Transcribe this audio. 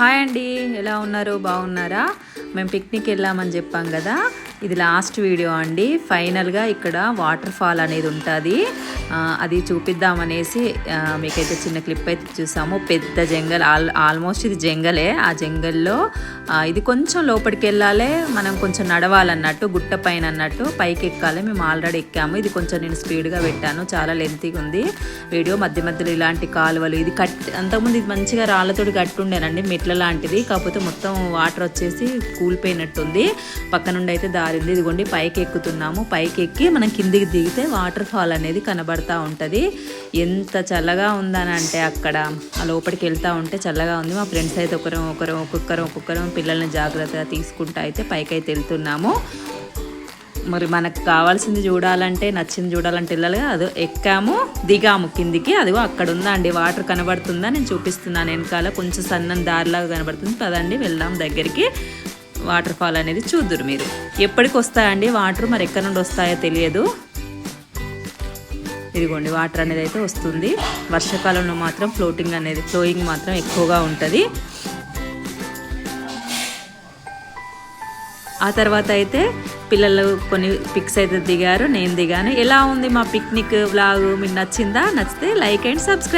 Hi అండి, ఎలా ఉన్నారు? బాగున్నారా? మేము పిక్నిక్ వెళ్ళామని చెప్పాం కదా, ఇది లాస్ట్ వీడియో అండి. ఫైనల్గా ఇక్కడ వాటర్ ఫాల్ అనేది ఉంటుంది, అది చూపిద్దామనేసి మీకైతే చిన్న క్లిప్ అయితే చూసాము. పెద్ద జంగల్, ఆల్మోస్ట్ ఇది జంగలే. ఆ జంగల్లో ఇది కొంచెం లోపలికి వెళ్ళాలి, మనం కొంచెం నడవాలన్నట్టు, గుట్ట పైన అన్నట్టు పైకి ఎక్కాలి. మేము ఆల్రెడీ ఎక్కాము. ఇది కొంచెం నేను స్పీడ్గా పెట్టాను, చాలా లెంతీగా ఉంది వీడియో. మధ్య మధ్యలో ఇలాంటి కాలువలు, ఇది అంతకుముందు ఇది మంచిగా రాళ్ళతోటి కట్టుండేనండి, మెట్ల లాంటిది. కాకపోతే మొత్తం వాటర్ వచ్చేసి కూలిపోయినట్టుంది. పక్క నుండి అయితే దారి ఉంది. ఇదిగోండి పైకి ఎక్కుతున్నాము. పైకి ఎక్కి మనం కిందికి దిగితే వాటర్ ఫాల్ అనేది కనబడతా ఉంటుంది. ఎంత చల్లగా ఉందని అంటే అక్కడ ఆ లోపలికి వెళ్తూ ఉంటే చల్లగా ఉంది. మా ఫ్రెండ్స్ అయితే ఒక్కొక్కరు పిల్లల్ని జాగ్రత్తగా తీసుకుంటూ అయితే పైకి అయితే వెళ్తున్నాము. మరి మనకు కావాల్సింది చూడాలంటే, నచ్చింది చూడాలంటే వెళ్ళాలి. అదో ఎక్కాము, దిగాము కిందికి. అదిగో అక్కడ ఉందా అండి, వాటర్ కనబడుతుందా? నేను చూపిస్తున్నాను. వెనకాల కొంచెం సన్నని దారిలాగా కనబడుతుంది. పదండి వెళ్దాం దగ్గరికి. వాటర్ ఫాల్ అనేది చూద్దురు మీరు. ఎప్పటికి వస్తాయండి వాటర్, మరి ఎక్కడి నుండి వస్తాయో తెలియదు. ఇదిగోండి వాటర్ అనేది అయితే వస్తుంది. వర్షాకాలంలో మాత్రం ఫ్లోయింగ్ మాత్రం ఎక్కువగా ఉంటుంది. ఆ తర్వాత అయితే పిల్లలు కొన్ని పిక్స్ అయితే దిగారు, నేను దిగాను. ఎలా ఉంది మా పిక్నిక్ వ్లాగ్? మీకు నచ్చిందా? నచ్చితే లైక్ అండ్ సబ్స్క్రైబ్.